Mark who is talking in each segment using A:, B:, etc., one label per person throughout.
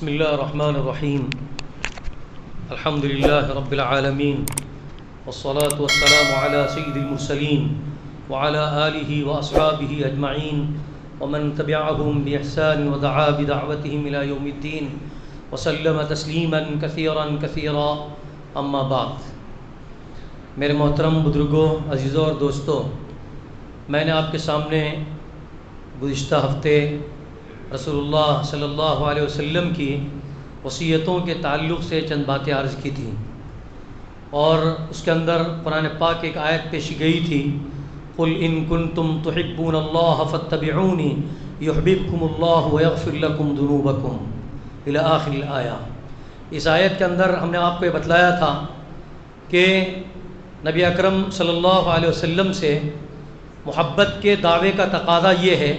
A: بسم اللہ الرحمن الرحیم الحمد للہ رب العالمین والصلاة والسلام علی سید المرسلین وعلی آلہ واصحابہ اجمعین ومن تبعہم بإحسان ودعا بدعوتہم الی یوم الدین وسلم تسلیما کثیرا کثیرا اما بعد۔ میرے محترم بزرگوں، عزیزوں اور دوستوں، میں نے آپ کے سامنے گزشتہ ہفتے رسول اللہ صلی اللہ علیہ وسلم کی وصیتوں کے تعلق سے چند باتیں عرض کی تھیں، اور اس کے اندر قرآن پاک ایک آیت پیش گئی تھی، قل ان کنتم تحبون اللہ فاتبعونی یحببکم اللہ ویغفر لکم ذنوبکم الی آخر الآیہ۔ اس آیت کے اندر ہم نے آپ کو یہ بتلایا تھا کہ نبی اکرم صلی اللہ علیہ وسلم سے محبت کے دعوے کا تقاضا یہ ہے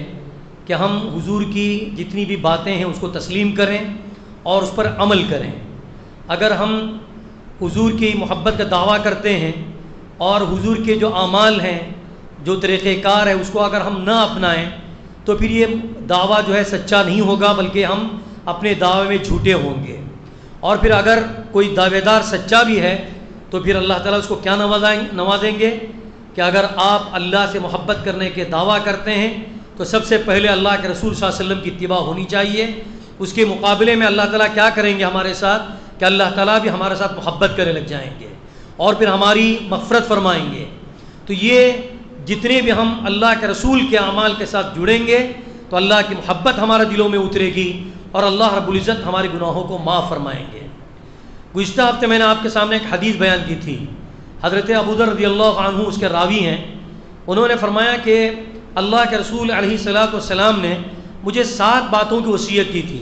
A: کہ ہم حضور کی جتنی بھی باتیں ہیں اس کو تسلیم کریں اور اس پر عمل کریں۔ اگر ہم حضور کی محبت کا دعویٰ کرتے ہیں اور حضور کے جو اعمال ہیں، جو طریقہ کار ہے، اس کو اگر ہم نہ اپنائیں تو پھر یہ دعویٰ جو ہے سچا نہیں ہوگا، بلکہ ہم اپنے دعوے میں جھوٹے ہوں گے۔ اور پھر اگر کوئی دعوے دار سچا بھی ہے تو پھر اللہ تعالیٰ اس کو کیا نوازیں گے کہ اگر آپ اللہ سے محبت کرنے کے دعویٰ کرتے ہیں تو سب سے پہلے اللہ کے رسول صلی اللہ علیہ وسلم کی اتباع ہونی چاہیے۔ اس کے مقابلے میں اللہ تعالیٰ کیا کریں گے ہمارے ساتھ کہ اللہ تعالیٰ بھی ہمارے ساتھ محبت کرنے لگ جائیں گے اور پھر ہماری مغفرت فرمائیں گے۔ تو یہ جتنے بھی ہم اللہ کے رسول کے اعمال کے ساتھ جڑیں گے تو اللہ کی محبت ہمارے دلوں میں اترے گی اور اللہ رب العزت ہمارے گناہوں کو معاف فرمائیں گے۔ گزشتہ ہفتے میں نے آپ کے سامنے ایک حدیث بیان کی تھی، حضرت ابوذر رضی اللہ عنہ اس کے راوی ہیں، انہوں نے فرمایا کہ اللہ کے رسول علیہ السلام نے مجھے 7 باتوں کی وصیت کی تھی،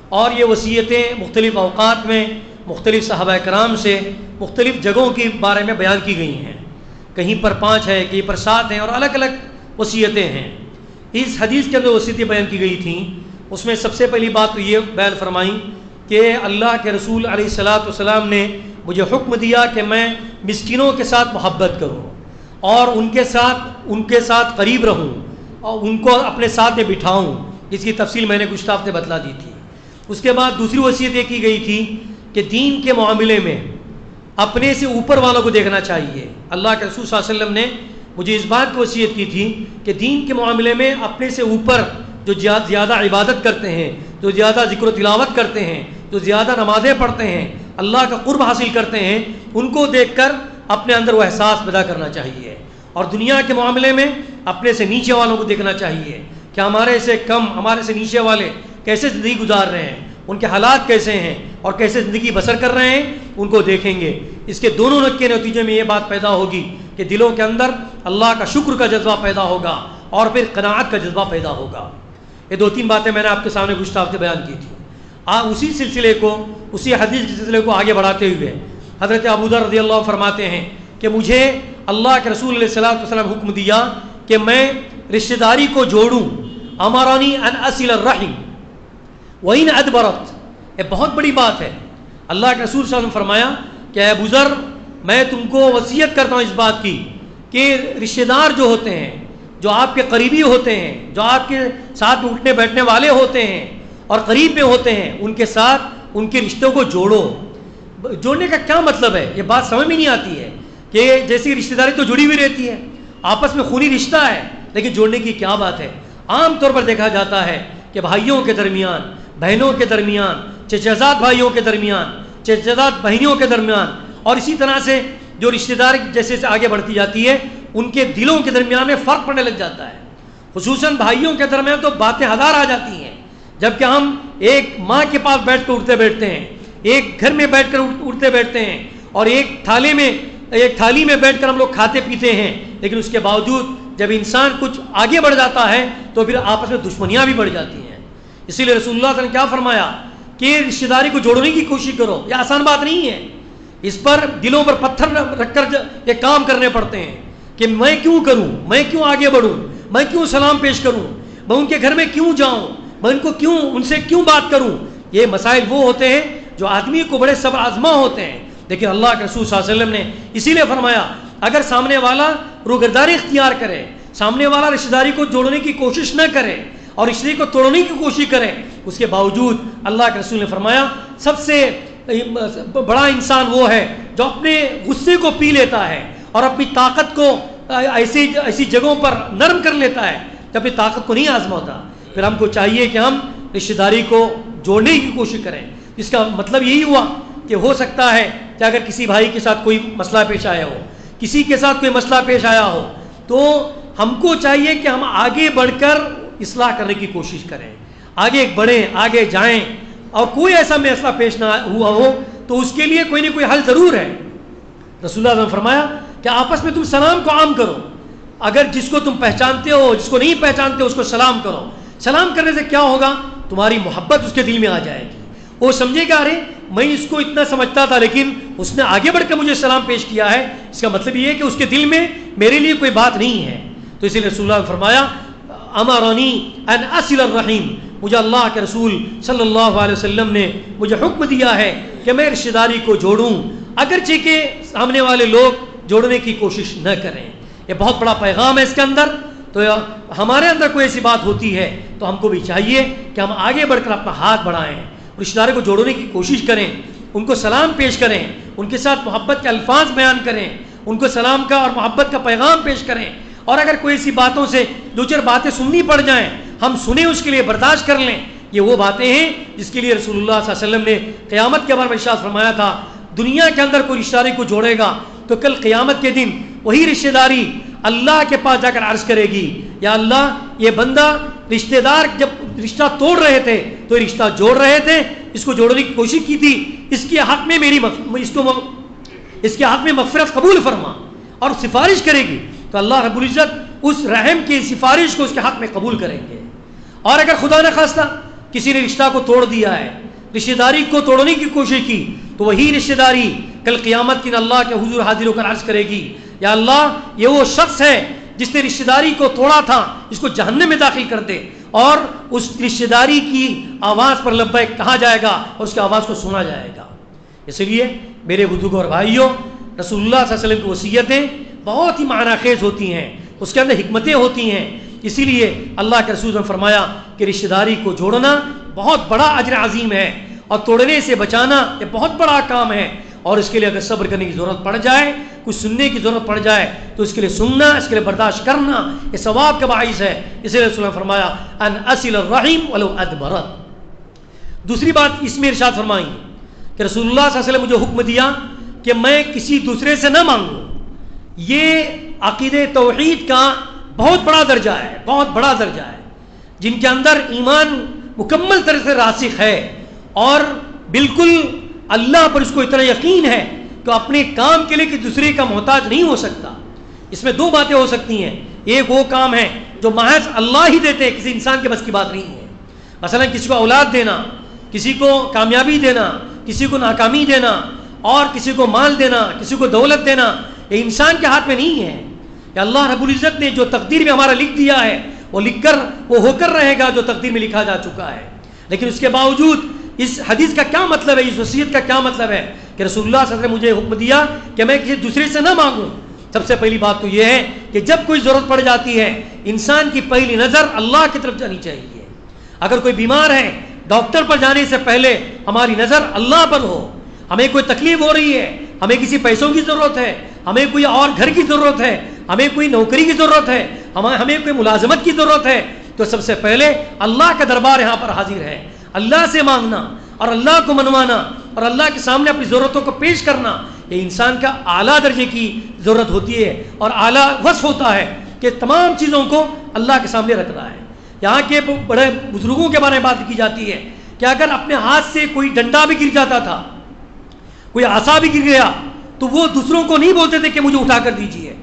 A: اور یہ وصیتیں مختلف اوقات میں مختلف صحابہ کرام سے مختلف جگہوں کے بارے میں بیان کی گئی ہیں، کہیں پر 5 ہے، کہیں پر 7 ہیں، اور الگ الگ وصیتیں ہیں۔ اس حدیث کے اندر وصیتیں بیان کی گئی تھیں، اس میں سب سے پہلی بات تو یہ بیان فرمائی کہ اللہ کے رسول علیہ السلام نے مجھے حکم دیا کہ میں مسکینوں کے ساتھ محبت کروں اور ان کے ساتھ قریب رہوں اور ان کو اپنے ساتھ میں بٹھاؤں۔ اس کی تفصیل میں نے گزشتہ ہفتے بتلا دی تھی۔ اس کے بعد دوسری وصیت یہ کی گئی تھی کہ دین کے معاملے میں اپنے سے اوپر والوں کو دیکھنا چاہیے۔ اللہ کے رسول صلی اللہ علیہ وسلم نے مجھے اس بات کی وصیت کی تھی کہ دین کے معاملے میں اپنے سے اوپر جو زیادہ عبادت کرتے ہیں، جو زیادہ ذکر و تلاوت کرتے ہیں، جو زیادہ نمازیں پڑھتے ہیں، اللہ کا قرب حاصل کرتے ہیں، ان کو دیکھ کر اپنے اندر وہ احساس پیدا کرنا چاہیے۔ اور دنیا کے معاملے میں اپنے سے نیچے والوں کو دیکھنا چاہیے کہ ہمارے سے کم، ہمارے سے نیچے والے کیسے زندگی گزار رہے ہیں، ان کے حالات کیسے ہیں اور کیسے زندگی بسر کر رہے ہیں، ان کو دیکھیں گے۔ اس کے دونوں کے نتیجے میں یہ بات پیدا ہوگی کہ دلوں کے اندر اللہ کا شکر کا جذبہ پیدا ہوگا اور پھر قناعت کا جذبہ پیدا ہوگا۔ یہ 2-3 باتیں میں نے آپ کے سامنے گزشتہ ہفتے بیان کی تھی۔ اسی سلسلے کو، اسی حدیث کے سلسلے کو آگے بڑھاتے ہوئے حضرت ابوذر رضی اللہ عنہ فرماتے ہیں کہ مجھے اللہ کے رسول علیہ السلام حکم دیا کہ میں رشتہ داری کو جوڑوں، امرانی ان اصل الرحم وان ادبرت۔ یہ بہت بڑی بات ہے۔ اللہ کے رسول صلی اللہ علیہ وسلم فرمایا کہ اے ابوذر، میں تم کو وصیت کرتا ہوں اس بات کی کہ رشتہ دار جو ہوتے ہیں، جو آپ کے قریبی ہوتے ہیں، جو آپ کے ساتھ میں اٹھنے بیٹھنے والے ہوتے ہیں اور قریب میں ہوتے ہیں، ان کے ساتھ ان کے رشتوں کو جوڑو۔ جوڑنے کا کیا مطلب ہے؟ یہ بات سمجھ میں نہیں آتی ہے کہ جیسی رشتہ داری تو جڑی ہوئی رہتی ہے، آپس میں خونی رشتہ ہے، لیکن جوڑنے کی کیا بات ہے؟ عام طور پر دیکھا جاتا ہے کہ بھائیوں کے درمیان، بہنوں کے درمیان، چچا بھائیوں کے درمیان، چچا بہنوں کے درمیان، اور اسی طرح سے جو رشتہ داری جیسے آگے بڑھتی جاتی ہے ان کے دلوں کے درمیان میں فرق پڑنے لگ جاتا ہے۔ خصوصاً بھائیوں کے درمیان تو باتیں ہزار آ جاتی ہیں، جبکہ ہم ایک ماں کے پاس بیٹھ کر اٹھتے بیٹھتے ہیں، ایک گھر میں بیٹھ کر اٹھتے بیٹھتے ہیں، اور ایک تھالی میں بیٹھ کر ہم لوگ کھاتے پیتے ہیں، لیکن اس کے باوجود جب انسان کچھ آگے بڑھ جاتا ہے تو پھر آپس میں دشمنیاں بھی بڑھ جاتی ہیں۔ اسی لیے رسول اللہ صلی اللہ علیہ وسلم نے کیا فرمایا کہ رشتہ داری کو جوڑنے کی کوشش کرو۔ یہ آسان بات نہیں ہے، اس پر دلوں پر پتھر رکھ کر یہ کام کرنے پڑتے ہیں کہ میں کیوں کروں، میں کیوں آگے بڑھوں، میں کیوں سلام پیش کروں، میں ان کے گھر میں کیوں جاؤں، میں ان سے کیوں بات کروں۔ یہ مسائل وہ ہوتے ہیں جو آدمی کو بڑے صبر آزما ہوتے ہیں، لیکن اللہ کے رسول صلی اللہ علیہ وسلم نے اسی لیے فرمایا اگر سامنے والا روگرداری اختیار کرے، سامنے والا رشتہ داری کو جوڑنے کی کوشش نہ کرے اور رشتے کو توڑنے کی کوشش کرے اس کے باوجود اللہ کے رسول نے فرمایا سب سے بڑا انسان وہ ہے جو اپنے غصے کو پی لیتا ہے اور اپنی طاقت کو ایسی جگہوں پر نرم کر لیتا ہے کہ اپنی طاقت کو نہیں آزماتا. پھر ہم کو چاہیے کہ ہم رشتہ داری کو جوڑنے کی کوشش کریں. اس کا مطلب یہی ہوا کہ ہو سکتا ہے کہ اگر کسی بھائی کے ساتھ کوئی مسئلہ پیش آیا ہو, کسی کے ساتھ کوئی مسئلہ پیش آیا ہو, تو ہم کو چاہیے کہ ہم آگے بڑھ کر اصلاح کرنے کی کوشش کریں, آگے بڑھیں, آگے جائیں. اور کوئی ایسا مسئلہ پیش نہ ہوا ہو تو اس کے لیے کوئی نہ کوئی حل ضرور ہے. رسول اللہ نے فرمایا کہ آپس میں تم سلام کو عام کرو. اگر جس کو تم پہچانتے ہو, جس کو نہیں پہچانتے اس کو سلام کرو. سلام کرنے سے کیا ہوگا؟ تمہاری محبت اس کے دل میں آ جائے گی. وہ سمجھے گا ارے میں اس کو اتنا سمجھتا تھا لیکن اس نے آگے بڑھ کر مجھے سلام پیش کیا ہے, اس کا مطلب یہ ہے کہ اس کے دل میں میرے لیے کوئی بات نہیں ہے. تو اسی لیے رسول اللہ نے فرمایا امرنی ان اصل الرحیم, مجھے اللہ کے رسول صلی اللہ علیہ وسلم نے مجھے حکم دیا ہے کہ میں رشتہ داری کو جوڑوں, اگرچہ کہ سامنے والے لوگ جوڑنے کی کوشش نہ کریں. یہ بہت بڑا پیغام ہے اس کے اندر. تو ہمارے اندر کوئی ایسی بات ہوتی ہے تو ہم کو بھی چاہیے کہ ہم آگے بڑھ کر اپنا ہاتھ بڑھائیں, رشتہ داروں کو جوڑنے کی کوشش کریں, ان کو سلام پیش کریں, ان کے ساتھ محبت کے الفاظ بیان کریں, ان کو سلام کا اور محبت کا پیغام پیش کریں. اور اگر کوئی ایسی باتوں سے دو چار باتیں سننی پڑ جائیں, ہم سنیں, اس کے لیے برداشت کر لیں. یہ وہ باتیں ہیں جس کے لیے رسول اللہ صلی اللہ علیہ وسلم نے قیامت کے بارے میں ارشاد فرمایا تھا, دنیا کے اندر کوئی رشتہ داری کو جوڑے گا تو کل قیامت کے دن وہی رشتہ داری اللہ کے پاس جا کر عرض کرے گی, یا اللہ یہ بندہ رشتہ دار جب رشتہ توڑ رہے تھے تو یہ رشتہ جوڑ رہے تھے, اس کو جوڑنے کی کوشش کی تھی, اس کے حق میں اس کے حق میں مغفرت قبول فرما, اور سفارش کرے گی تو اللہ رب العزت اس رحم کی سفارش کو اس کے حق میں قبول کریں گے. اور اگر خدا نہ خواستہ کسی نے رشتہ کو توڑ دیا ہے, رشتہ داری کو توڑنے کی کوشش کی, تو وہی رشتہ داری کل قیامت کی اللہ کے حضور حاضر ہو کر عرض کرے گی, یا اللہ یہ وہ شخص ہے جس نے رشتہ داری کو توڑا تھا, اس کو جہنم میں داخل کر دے. اور اس رشتہ داری کی آواز پر لبیک کہا جائے گا اور اس کی آواز کو سنا جائے گا. اس لیے میرے بزرگوں اور بھائیوں, رسول اللہ صلی اللہ علیہ وسلم کی وصیتیں بہت ہی معنی خیز ہوتی ہیں, اس کے اندر حکمتیں ہوتی ہیں. اسی لیے اللہ کے رسول نے فرمایا کہ رشتہ داری کو جوڑنا بہت بڑا اجر عظیم ہے, اور توڑنے سے بچانا یہ بہت بڑا کام ہے. اور اس کے لیے اگر صبر کرنے کی ضرورت پڑ جائے, کچھ سننے کی ضرورت پڑ جائے, تو اس کے لیے سننا, اس کے لیے برداشت کرنا یہ ثواب کا باعث ہے. اسی لیے رسول نے فرمایا ان اصل الرحیم ولو ادبرت. دوسری بات اس میں ارشاد فرمائی کہ رسول اللہ صلی اللہ علیہ وسلم مجھے حکم دیا کہ میں کسی دوسرے سے نہ مانگوں. یہ عقیدہ توحید کا بہت بڑا درجہ ہے, بہت بڑا درجہ ہے. جن کے اندر ایمان مکمل طرح سے راسخ ہے اور بالکل اللہ پر اس کو اتنا یقین ہے کہ اپنے کام کے لیے کسی دوسرے کا محتاج نہیں ہو سکتا. اس میں دو باتیں ہو سکتی ہیں, ایک وہ کام ہے جو محض اللہ ہی دیتے ہیں, کسی انسان کے بس کی بات نہیں ہے. مثلا کسی کو اولاد دینا, کسی کو کامیابی دینا, کسی کو ناکامی دینا, اور کسی کو مال دینا, کسی کو دولت دینا, یہ انسان کے ہاتھ میں نہیں ہے. کہ اللہ رب العزت نے جو تقدیر میں ہمارا لکھ دیا ہے وہ لکھ کر وہ ہو کر رہے گا جو تقدیر میں لکھا جا چکا ہے. لیکن اس کے باوجود اس حدیث کا کیا مطلب ہے, اس وصیت کا کیا مطلب ہے کہ رسول اللہ صلی اللہ علیہ وسلم مجھے حکم دیا کہ میں کسی دوسرے سے نہ مانگوں. سب سے پہلی بات تو یہ ہے کہ جب کوئی ضرورت پڑ جاتی ہے انسان کی پہلی نظر اللہ کی طرف جانی چاہیے. اگر کوئی بیمار ہے, ڈاکٹر پر جانے سے پہلے ہماری نظر اللہ پر ہو. ہمیں کوئی تکلیف ہو رہی ہے, ہمیں کسی پیسوں کی ضرورت ہے, ہمیں کوئی اور گھر کی ضرورت ہے, ہمیں کوئی نوکری کی ضرورت ہے, ہمیں کوئی ملازمت کی ضرورت ہے, تو سب سے پہلے اللہ کا دربار یہاں پر حاضر ہے. اللہ سے مانگنا اور اللہ کو منوانا اور اللہ کے سامنے اپنی ضرورتوں کو پیش کرنا, یہ انسان کا اعلیٰ درجے کی ضرورت ہوتی ہے اور اعلیٰ وصف ہوتا ہے کہ تمام چیزوں کو اللہ کے سامنے رکھنا ہے. یہاں کے بڑے بزرگوں کے بارے میں بات کی جاتی ہے کہ اگر اپنے ہاتھ سے کوئی ڈنڈا بھی گر جاتا تھا, کوئی عصا بھی گر گیا, تو وہ دوسروں کو نہیں بولتے تھے کہ مجھے اٹھا کر دیجیے,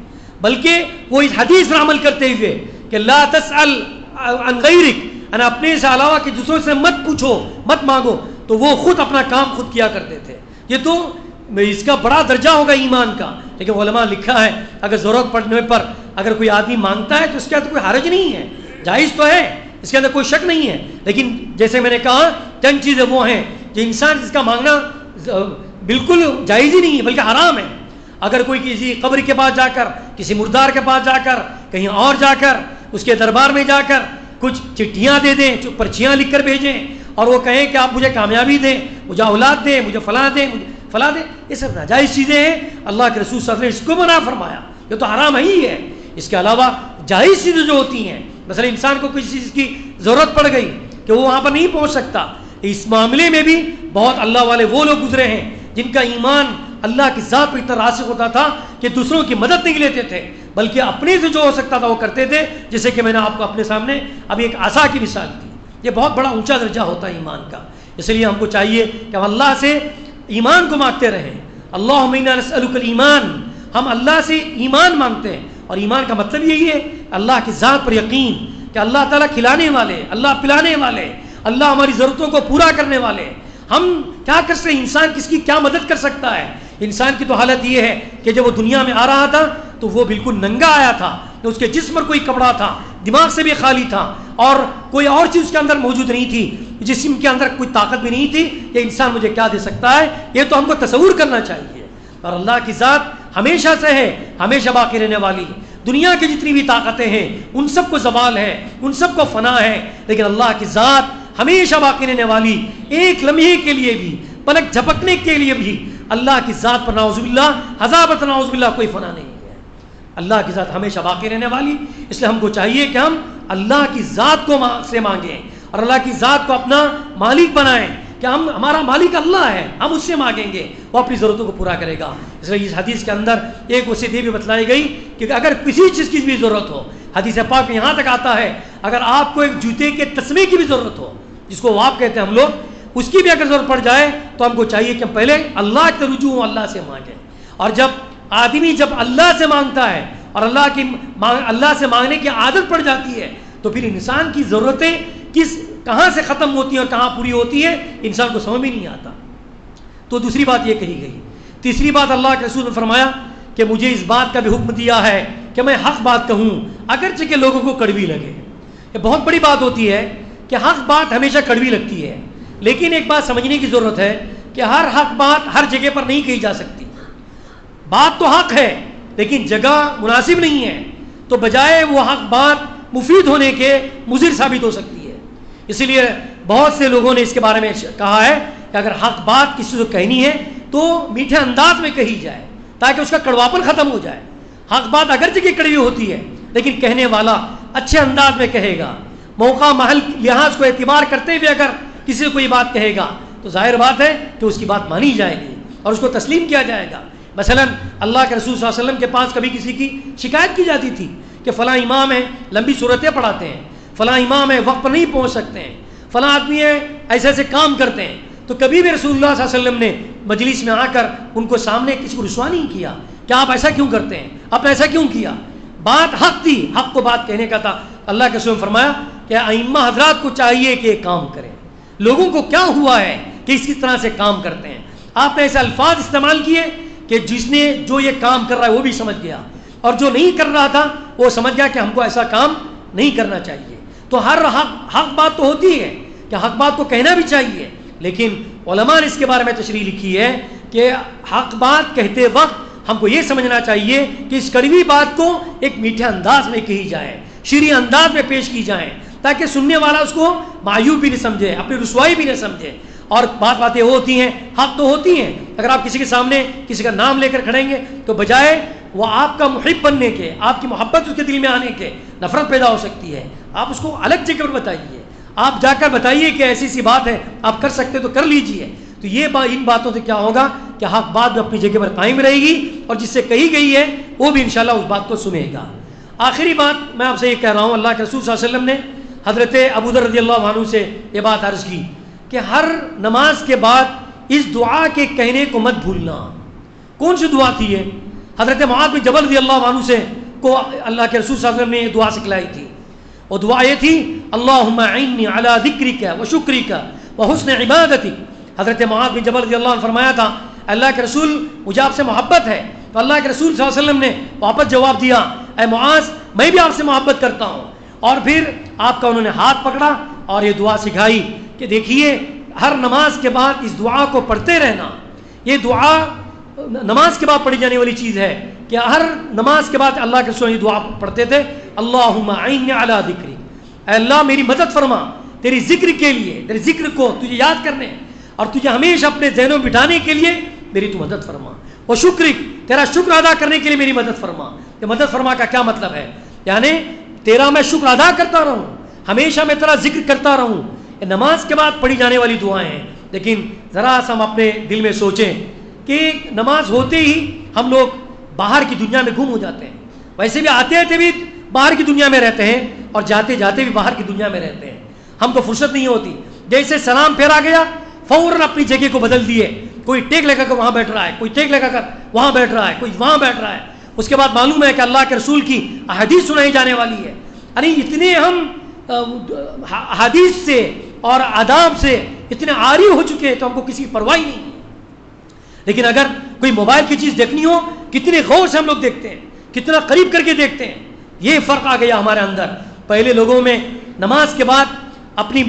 A: بلکہ وہ اس حدیث پر عمل کرتے ہوئے کہ لا تسأل عن غیرک, اپنے سے علاوہ کہ دوسروں سے مت پوچھو, مت مانگو, تو وہ خود اپنا کام خود کیا کرتے تھے. یہ تو اس کا بڑا درجہ ہوگا ایمان کا. لیکن علماء لکھا ہے اگر ضرورت پڑنے پر اگر کوئی آدمی مانگتا ہے تو اس کے اندر کوئی حرج نہیں ہے, جائز تو ہے, اس کے اندر کوئی شک نہیں ہے. لیکن جیسے میں نے کہا چند چیزیں وہ ہیں جو انسان جس کا مانگنا بالکل جائز ہی نہیں ہے بلکہ حرام ہے. اگر کوئی کسی قبر کے پاس جا کر, کسی مردار کے پاس جا کر, کہیں اور جا کر اس کے دربار میں جا کر کچھ چٹھیاں دے دیں, پرچیاں لکھ کر بھیجیں اور وہ کہیں کہ آپ مجھے کامیابی دیں، مجھے اولاد دیں، مجھے فلاں دیں، مجھے فلاں دیں، یہ سب ناجائز چیزیں ہیں. اللہ کے رسول صلی اللہ علیہ وسلم نے اس کو منع فرمایا، یہ تو حرام ہی ہے. اس کے علاوہ جائز چیزیں جو ہوتی ہیں، مثلا انسان کو کسی چیز کی ضرورت پڑ گئی کہ وہ وہاں پر نہیں پہنچ سکتا، اس معاملے میں بھی بہت اللہ والے وہ لوگ گزرے ہیں جن کا ایمان اللہ کی ذات پر اتنا راسخ ہوتا تھا کہ دوسروں کی مدد نہیں لیتے تھے، بلکہ اپنے سے جو ہو سکتا تھا وہ کرتے تھے. جیسے کہ میں نے آپ کو اپنے سامنے ابھی ایک عصا کی مثال دی. یہ بہت بڑا اونچا درجہ ہوتا ہے ایمان کا. اس لیے ہم کو چاہیے کہ ہم اللہ سے ایمان کو مانگتے رہیں. اللہم انا نسألک الایمان، ہم اللہ سے ایمان مانگتے ہیں. اور ایمان کا مطلب یہی ہے اللہ کی ذات پر یقین کہ اللہ تعالیٰ کھلانے والے، اللہ پلانے والے، اللہ ہماری ضرورتوں کو پورا کرنے والے. ہم کیا کر سکتے ہیں؟ انسان کس کی کیا مدد کر سکتا ہے؟ انسان کی تو حالت یہ ہے کہ جب وہ دنیا میں آ رہا تھا تو وہ بالکل ننگا آیا تھا، اس کے جسم پر کوئی کپڑا تھا، دماغ سے بھی خالی تھا، اور کوئی اور چیز اس کے اندر موجود نہیں تھی، جسم کے اندر کوئی طاقت بھی نہیں تھی. یہ انسان مجھے کیا دے سکتا ہے؟ یہ تو ہم کو تصور کرنا چاہیے. اور اللہ کی ذات ہمیشہ سے ہے، ہمیشہ باقی رہنے والی. دنیا کی جتنی بھی طاقتیں ہیں ان سب کو زوال ہے، ان سب کو فنا ہے، لیکن اللہ کی ذات ہمیشہ باقی رہنے والی. ایک لمحے کے لیے بھی، پلک جھپکنے کے لیے بھی اللہ کی ذات پر نعوذ باللہ، ہزابت نعوذ باللہ، کوئی فنا نہیں ہے. اللہ کی ذات ہمیشہ باقی رہنے والی. اس لیے ہم کو چاہیے کہ ہم اللہ کی ذات کو سے مانگیں اور اللہ کی ذات کو اپنا مالک بنائیں کہ ہمارا مالک اللہ ہے، ہم اس سے مانگیں گے، وہ اپنی ضرورتوں کو پورا کرے گا. اس لیے اس حدیث کے اندر ایک وصیت یہ بھی بتلائی گئی کہ اگر کسی چیز کی بھی ضرورت ہو، حدیث پاک میں یہاں تک آتا ہے اگر آپ کو ایک جوتے کے تسمے کی بھی ضرورت ہو، جس کو واپ کہتے ہیں ہم لوگ، اس کی بھی اگر ضرورت پڑ جائے تو ہم کو چاہیے کہ ہم پہلے اللہ کے رجوع ہوں، اللہ سے مانگیں. اور جب آدمی اللہ سے مانگتا ہے اور اللہ سے مانگنے کی عادت پڑ جاتی ہے تو پھر انسان کی ضرورتیں کہاں سے ختم ہوتی ہیں اور کہاں پوری ہوتی ہے انسان کو سمجھ میں نہیں آتا. تو دوسری بات یہ کہی گئی. تیسری بات اللہ کے رسول نے فرمایا کہ مجھے اس بات کا بھی حکم دیا ہے کہ میں حق بات کہوں اگرچہ کہ لوگوں کو کڑوی لگے. یہ بہت بڑی بات ہوتی ہے کہ حق بات ہمیشہ کڑوی لگتی ہے، لیکن ایک بات سمجھنے کی ضرورت ہے کہ ہر حق بات ہر جگہ پر نہیں کہی جا سکتی. بات تو حق ہے لیکن جگہ مناسب نہیں ہے تو بجائے وہ حق بات مفید ہونے کے مضر ثابت ہو سکتی ہے. اسی لیے بہت سے لوگوں نے اس کے بارے میں کہا ہے کہ اگر حق بات کسی کو کہنی ہے تو میٹھے انداز میں کہی جائے تاکہ اس کا کڑواپن ختم ہو جائے. حق بات اگرچہ کہ کڑوی ہوتی ہے لیکن کہنے والا اچھے انداز میں کہے گا، موقع محل لحاظ کو اعتبار کرتے ہوئے اگر کسی کو کوئی بات کہے گا تو ظاہر بات ہے کہ اس کی بات مانی جائے گی اور اس کو تسلیم کیا جائے گا. مثلا اللہ کے رسول صلی اللہ علیہ وسلم کے پاس کبھی کسی کی شکایت کی جاتی تھی کہ فلاں امام ہے لمبی صورتیں پڑھاتے ہیں، فلاں امام ہے وقت پر نہیں پہنچ سکتے ہیں، فلاں آدمی ہے ایسے ایسے کام کرتے ہیں. تو کبھی بھی رسول اللہ صلی اللہ علیہ وسلم نے مجلس میں آ کر ان کو سامنے کسی کو رسوا نہیں کیا کہ آپ ایسا کیوں کرتے ہیں، آپ نے ایسا کیوں کیا. بات حق تھی، حق کو بات کہنے کا تھا. اللہ کے رسول نے فرمایا کہ ائمہ حضرات کو چاہیے کہ کام کریں. لوگوں کو کیا ہوا ہے کہ اس طرح سے کام کرتے ہیں. آپ نے ایسے الفاظ استعمال کیے کہ جس نے جو یہ کام کر رہا ہے وہ بھی سمجھ گیا اور جو نہیں کر رہا تھا وہ سمجھ گیا کہ ہم کو ایسا کام نہیں کرنا چاہیے. تو ہر حق بات تو ہوتی ہے کہ حق بات کو کہنا بھی چاہیے، لیکن علماء نے اس کے بارے میں تشریح لکھی ہے کہ حق بات کہتے وقت ہم کو یہ سمجھنا چاہیے کہ اس کڑوی بات کو ایک میٹھے انداز میں کہی جائے، شیریں انداز میں پیش کی جائیں تاکہ سننے والا اس کو معیوب بھی نہ سمجھے، اپنی رسوائی بھی نہ سمجھے. اور باتیں وہ ہوتی ہیں، حق تو ہوتی ہیں. اگر آپ کسی کے سامنے کسی کا نام لے کر کھڑیں گے تو بجائے وہ آپ کا محب بننے کے، آپ کی محبت اس کے دل میں آنے کے، نفرت پیدا ہو سکتی ہے. آپ اس کو الگ جگہ پر بتائیے، آپ جا کر بتائیے کہ ایسی سی بات ہے، آپ کر سکتے تو کر لیجئے. تو یہ ان باتوں سے کیا ہوگا کہ حق بات بھی اپنی جگہ پر قائم رہے گی اور جس سے کہی گئی ہے وہ بھی انشاءاللہ اس بات کو سنے گا. آخری بات میں آپ سے یہ کہہ رہا ہوں، اللہ کے رسول صلی اللہ علیہ وسلم نے حضرت ابو ذر رضی اللہ عنہ سے یہ بات عرض کی کہ ہر نماز کے بعد اس دعا کے کہنے کو مت بھولنا. کون سی دعا تھی یہ؟ حضرت معاذ بن جبل رضی اللہ عنہ سے کو اللہ کے رسول صلی اللہ علیہ وسلم نے یہ دعا سکھلائی تھی. وہ دعا یہ تھی، اللہم اعنی علی ذکرک و شکرک و حسن عبادتک. حضرت معاذ بن جبل رضی اللہ عنہ فرمایا تھا، اللہ کے رسول مجھے آپ سے محبت ہے. تو اللہ کے رسول صلی اللہ علیہ وسلم نے واپس جواب دیا، اے معاذ میں بھی آپ سے محبت کرتا ہوں. اور پھر آپ کا انہوں نے ہاتھ پکڑا اور یہ دعا سکھائی کہ دیکھیے ہر نماز کے بعد اس دعا کو پڑھتے رہنا. یہ دعا نماز کے بعد پڑھی جانے والی چیز ہے کہ ہر نماز کے بعد اللہ کے رسول یہ دعا پڑھتے تھے، اللہم اعنی علی ذکرک، اے اللہ میری مدد فرما تیری ذکر کے لیے، تیرے ذکر کو تجھے یاد کرنے اور تجھے ہمیشہ اپنے ذہنوں میں بٹھانے کے لیے میری تو مدد فرما، وہ شکرک، تیرا شکر ادا کرنے کے لیے میری مدد فرما۔ یہ مدد فرما کا کیا مطلب ہے؟ یعنی تیرا میں شکر ادا کرتا رہوں، ہمیشہ میں تیرا ذکر کرتا رہوں۔ یہ نماز کے بعد پڑھی جانے والی دعائیں ہیں، لیکن ذرا سا ہم اپنے دل میں سوچیں کہ نماز ہوتے ہی ہم لوگ باہر کی دنیا میں گم ہو جاتے ہیں، ویسے بھی آتے آتے بھی باہر کی دنیا میں رہتے ہیں اور جاتے جاتے بھی باہر کی دنیا میں رہتے ہیں، ہم کو فرصت نہیں ہوتی۔ جیسے سلام پھیرا گیا فوراً اپنی جگہ کو بدل دیے، کوئی ٹیک لگا کر وہاں بیٹھ رہا ہے، کوئی ٹیک لگا کر وہاں بیٹھ رہا ہے، کوئی وہاں بیٹھ رہا ہے۔ اس کے بعد معلوم ہے کہ اللہ کے رسول کی احادیث سنائی جانے والی ہے، یعنی اتنے ہم حدیث سے اور آداب سے اتنے عاری ہو چکے ہیں تو ہم کو کسی کی پرواہ ہی نہیں ہے۔ لیکن اگر کوئی موبائل کی چیز دیکھنی ہو کتنے غور سے ہم لوگ دیکھتے ہیں، کتنا قریب کر کے دیکھتے ہیں۔ یہ فرق آ گیا ہمارے اندر۔ پہلے لوگوں میں نماز کے بعد اپنی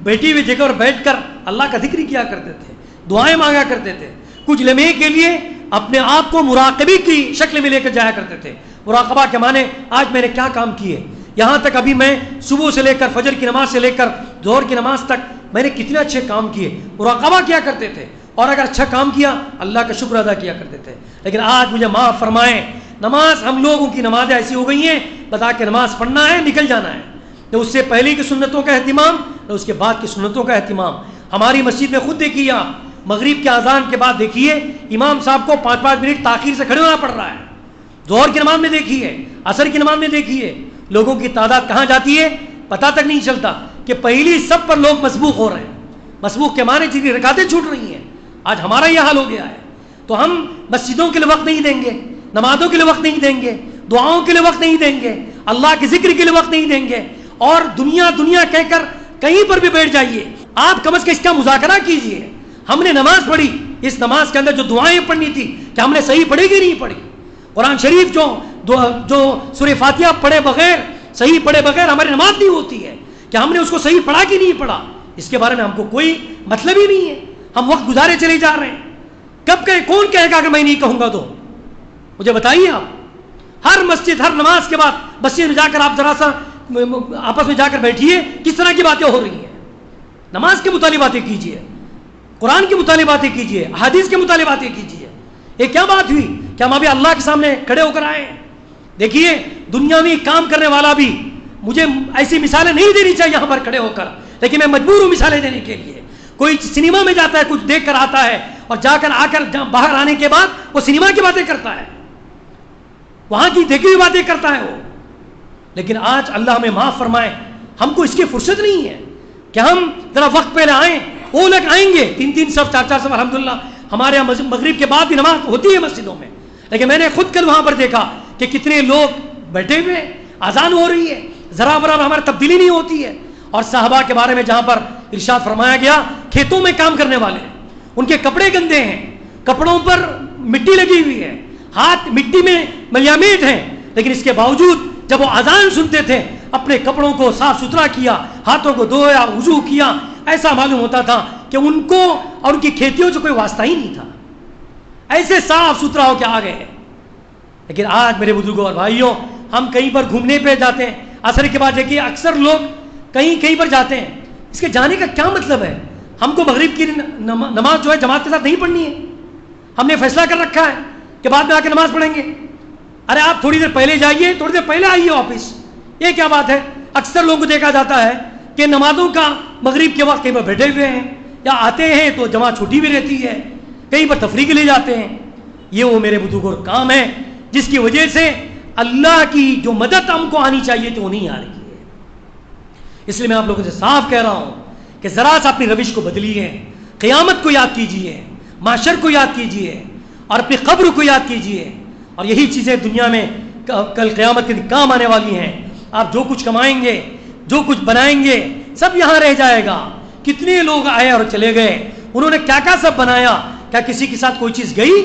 A: بیٹھی ہوئی جگہ پر بیٹھ کر اللہ کا ذکر کیا کرتے تھے، دعائیں مانگا کرتے تھے، کچھ لمحے کے لیے اپنے آپ کو مراقبے کی شکل میں لے کر جایا کرتے تھے۔ مراقبہ کے معنی آج میں نے کیا کام کیے، یہاں تک ابھی میں صبح سے لے کر فجر کی نماز سے لے کر ظہر کی نماز تک میں نے کتنے اچھے کام کیے، مراقبہ کیا کرتے تھے، اور اگر اچھا کام کیا اللہ کا شکر ادا کیا کرتے تھے۔ لیکن آج مجھے معاف فرمائیں، نماز ہم لوگوں کی نمازیں ایسی ہو گئی ہیں بتا کے نماز پڑھنا ہے نکل جانا ہے، نہ اس سے پہلے کی سنتوں کا اہتمام نہ اس کے بعد کی سنتوں کا اہتمام۔ ہماری مسجد میں خود دیکھیے آپ، مغرب کے اذان کے بعد دیکھیے امام صاحب کو 5-5 منٹ تاخیر سے کھڑے ہونا پڑ رہا ہے۔ ظہر کی نماز میں دیکھیے، عصر کی نماز میں دیکھیے، لوگوں کی تعداد کہاں جاتی ہے پتہ تک نہیں چلتا کہ پہلی سب پر لوگ مسبوق ہو رہے ہیں۔ مسبوق کے معنی جن کی رکعتیں چھوٹ رہی ہیں۔ آج ہمارا یہ حال ہو گیا ہے، تو ہم مسجدوں کے لیے وقت نہیں دیں گے، نمازوں کے لیے وقت نہیں دیں گے، دعاؤں کے لیے وقت نہیں دیں گے، اللہ کے ذکر کے لیے وقت نہیں دیں گے، اور دنیا دنیا کہہ کر کہیں پر بھی بیٹھ جائیے۔ آپ کم از کم اس کا مذاکرہ کیجئے، ہم نے نماز پڑھی، اس نماز کے اندر جو دعائیں پڑھنی تھی کہ ہم نے صحیح پڑھی کہ نہیں پڑھی؟ قرآن شریف جو سورہ فاتحہ پڑھے بغیر، صحیح پڑھے بغیر ہماری نماز نہیں ہوتی ہے کہ ہم نے اس کو صحیح پڑھا کہ نہیں پڑھا، اس کے بارے میں ہم کو کوئی مطلب ہی نہیں ہے۔ ہم وقت گزارے چلے جا رہے ہیں، کب کہے کون کہے گا اگر میں نہیں کہوں گا تو مجھے بتائیے آپ۔ ہر مسجد ہر نماز کے بعد مسجد میں جا کر آپ ذرا سا آپس میں جا کر بیٹھیے، کس طرح کی باتیں ہو رہی ہیں۔ نماز کے متعلق باتیں کیجیے، قرآن کے متعلق باتیں کیجیے، حدیث کے متعلق باتیں کیجیے۔ یہ کیا بات ہوئی کہ ہم ابھی اللہ کے سامنے کھڑے ہو کر آئے ہیں؟ دیکھیے دنیاوی کام کرنے والا بھی، مجھے ایسی مثالیں نہیں دینی چاہیے یہاں پر کھڑے ہو کر، لیکن میں مجبور ہوں مثالیں دینے کے لیے۔ کوئی سنیما میں جاتا ہے، کچھ دیکھ کر آتا ہے، اور جا کر باہر آنے کے بعد وہ سنیما کی باتیں کرتا ہے، وہاں کی دیکھی ہوئی باتیں کرتا ہے وہ۔ لیکن آج اللہ ہمیں معاف فرمائے، ہم کو اس کی فرصت نہیں ہے کہ ہم ذرا وقت پہلے آئیں۔ وہ لوگ آئیں گے 3-3 صف 4-4 صف، الحمدللہ ہمارے یہاں مغرب کے بعد بھی نماز ہوتی ہے مسجدوں میں، لیکن میں نے خود کل وہاں پر دیکھا کہ کتنے لوگ بیٹھے ہوئے، اذان ہو رہی ہے، ذرا برابر ہماری تبدیلی نہیں ہوتی ہے۔ اور صحابہ کے بارے میں جہاں پر ارشاد فرمایا گیا، کھیتوں میں کام کرنے والے، ان کے کپڑے گندے ہیں، کپڑوں پر مٹی لگی ہوئی ہے، ہاتھ مٹی میں ملیامید ہیں، لیکن اس کے باوجود جب وہ اذان سنتے تھے اپنے کپڑوں کو صاف ستھرا کیا، ہاتھوں کو دھویا، وضو کیا، ایسا معلوم ہوتا تھا کہ ان کو اور ان کی کھیتیوں سے کوئی واسطہ ہی نہیں تھا، ایسے صاف ستھرا ہو کے آ گئے۔ لیکن آج میرے بزرگوں اور بھائیوں، ہم کہیں پر گھومنے پہ جاتے ہیں، عصر کے بعد دیکھیے اکثر لوگ کہیں پر جاتے ہیں، اس کے جانے کا کیا مطلب ہے؟ ہم کو مغرب کی نماز جو ہے جماعت کے ساتھ نہیں پڑھنی ہے، ہم نے فیصلہ کر رکھا ہے کہ بعد میں آ کے نماز پڑھیں گے۔ ارے آپ تھوڑی دیر پہلے جائیے، تھوڑی دیر پہلے آئیے واپس، یہ کیا بات ہے؟ اکثر لوگوں کو دیکھا جاتا ہے کہ نمازوں کا مغرب کے وقت کہیں پر بیٹھے ہوئے ہیں، یا آتے ہیں تو جماعت چھوٹی بھی رہتی ہے، کہیں پر تفریح کے لیے جاتے ہیں۔ یہ وہ میرے بزرگوں کا کام ہے جس کی وجہ سے اللہ کی جو مدد ہم کو آنی چاہیے تو وہ نہیں آ رہی ہے۔ اس لیے میں آپ لوگوں سے صاف کہہ رہا ہوں کہ ذرا سا اپنی روش کو بدلیے، قیامت کو یاد کیجیے، معاشر کو یاد کیجیے، اور اپنی قبر کو یاد کیجیے، اور یہی چیزیں دنیا میں کل قیامت کے دن کام آنے والی ہیں۔ آپ جو کچھ کمائیں گے، جو کچھ بنائیں گے، سب یہاں رہ جائے گا۔ کتنے لوگ آئے اور چلے گئے، انہوں نے کیا کیا سب بنایا، کیا کسی کے ساتھ کوئی چیز گئی؟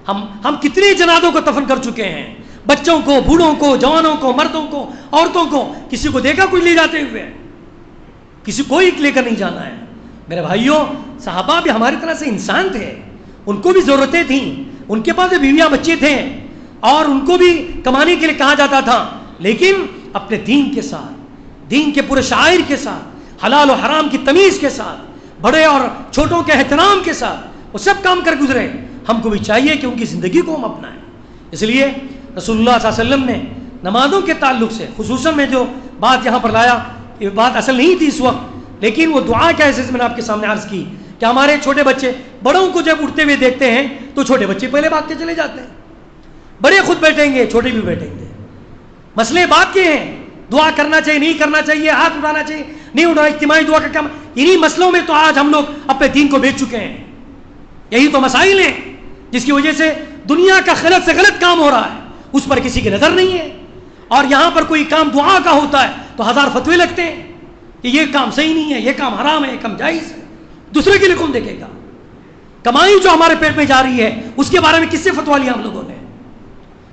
A: ہم کتنے جنازوں کو دفن کر چکے ہیں، بچوں کو، بوڑھوں کو، جوانوں کو، مردوں کو، عورتوں کو، کسی کو دیکھا کچھ لے جاتے ہوئے؟ کسی کو ہی لے کر نہیں جانا ہے۔ میرے بھائیوں، صحابہ بھی ہماری طرح سے انسان تھے، ان کو بھی ضرورتیں تھیں، ان کے پاس بھی بیویاں بچے تھے، اور ان کو بھی کمانے کے لیے کہا جاتا تھا، لیکن اپنے دین کے ساتھ، دین کے پورے شاعر کے ساتھ، حلال و حرام کی تمیز کے ساتھ، بڑے اور چھوٹوں کے احترام کے ساتھ وہ سب کام کر گزرے. ہم کو بھی چاہیے کہ ان کی زندگی کو ہم اپنائیں. اس لیے رسول اللہ صلی اللہ علیہ وسلم نے نمازوں کے تعلق سے خصوصاً میں جو بات یہاں پر لایا، یہ بات اصل نہیں تھی اس وقت، لیکن وہ دعا کے حیثیت سے میں نے آپ کے سامنے عرض کی کہ ہمارے چھوٹے بچے بڑوں کو جب اٹھتے ہوئے دیکھتے ہیں تو چھوٹے بچے پہلے بھاگ کے چلے جاتے ہیں. بڑے خود بیٹھیں گے، چھوٹے بھی بیٹھیں گے. مسئلے بات کے ہیں، دعا کرنا چاہیے نہیں کرنا چاہیے، ہاتھ اٹھانا چاہیے نہیں اٹھانا، اجتماعی دعا کا کام، انہی مسئلوں میں تو آج ہم لوگ اپنے دین کو بیچ چکے ہیں. یہی تو مسائل ہیں جس کی وجہ سے دنیا کا غلط سے غلط کام ہو رہا ہے، اس پر کسی کی نظر نہیں ہے. اور یہاں پر کوئی کام دعا کا ہوتا ہے تو ہزار فتوے لگتے ہیں کہ یہ کام صحیح نہیں ہے، یہ کام حرام ہے، یہ کام جائز ہے. دوسرے کے لیے کون دیکھے گا؟ کمائی جو ہمارے پیٹ میں جا رہی ہے اس کے بارے میں کس سے فتوا لیا ہم لوگوں نے؟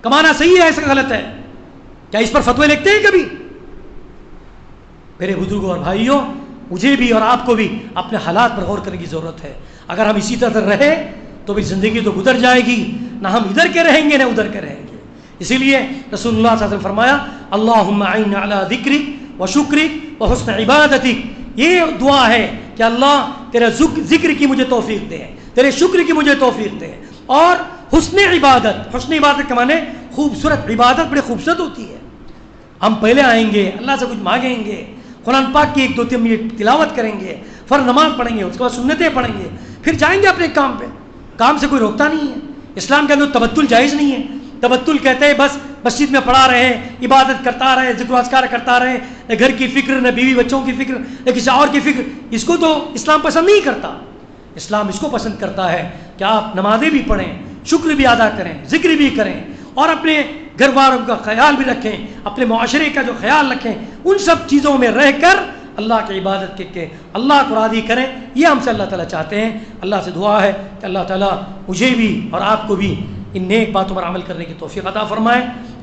A: کمانا صحیح ہے ایسا غلط ہے؟ کیا اس پر فتوے لکھتے ہیں کبھی؟ میرے بزرگوں اور بھائیوں، مجھے بھی اور آپ کو بھی اپنے حالات پر غور کرنے کی ضرورت ہے. اگر ہم اسی طرح رہے تو بھی زندگی تو گزر جائے گی، نہ ہم ادھر کے رہیں گے نہ ادھر کے رہیں گے. اسی لیے رسول اللہ صلی اللہ علیہ وسلم نے فرمایا اللہم اعن علی ذکرک و شکرک و حسن عبادتک. یہ دعا ہے کہ اللہ تیرے ذکر کی مجھے توفیق دے، تیرے شکر کی مجھے توفیق دے، اور حسن عبادت. حسن عبادت کے معنی خوبصورت عبادت بڑی خوبصورت ہوتی ہے. ہم پہلے آئیں گے، اللہ سے کچھ مانگیں گے، قرآن پاک کی 2-3 منٹ تلاوت کریں گے، فرض نماز پڑھیں گے، اس کے بعد سنتیں پڑھیں گے، پھر جائیں گے اپنے کام پہ. کام سے کوئی روکتا نہیں ہے. اسلام کے اندر تبتل جائز نہیں ہے. تبتل کہتے ہیں بس مسجد میں پڑھا رہے، عبادت کرتا رہے، ذکر و اذکار کرتا رہے، نہ گھر کی فکر، نہ بیوی بچوں کی فکر، نہ کسی اور کی فکر. اس کو تو اسلام پسند نہیں کرتا. اسلام اس کو پسند کرتا ہے کہ آپ نمازیں بھی پڑھیں، شکر بھی ادا کریں، ذکر بھی کریں، اور اپنے گھر والوں کا خیال بھی رکھیں، اپنے معاشرے کا جو خیال رکھیں. ان سب چیزوں میں رہ کر اللہ کی عبادت کے اللہ کو راضی کریں. یہ ہم سے اللہ تعالیٰ چاہتے ہیں. اللہ سے دعا ہے کہ اللہ تعالیٰ مجھے بھی اور آپ کو بھی ان نیک باتوں پر عمل کرنے کی توفیق عطا فرمائے.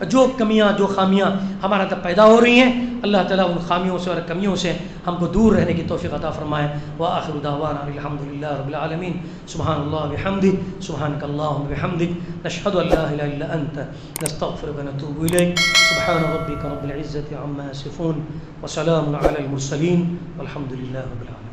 A: جو کمیاں، جو خامیاں ہمارے اندر پیدا ہو رہی ہیں، اللہ تعالیٰ ان خامیوں سے اور کمیوں سے ہم کو دور رہنے کی توفیق عطا فرمائے. وآخر دعوانا الحمدللہ رب العالمین. سبحان اللہ بحمدہ، سبحانک اللہم بحمدک، نشہد ان لا الہ الا انت، نستغفرک ونتوب الیک. سبحان ربک رب العزة عما یصفون وسلام علی المرسلین والحمد للہ رب العالمین.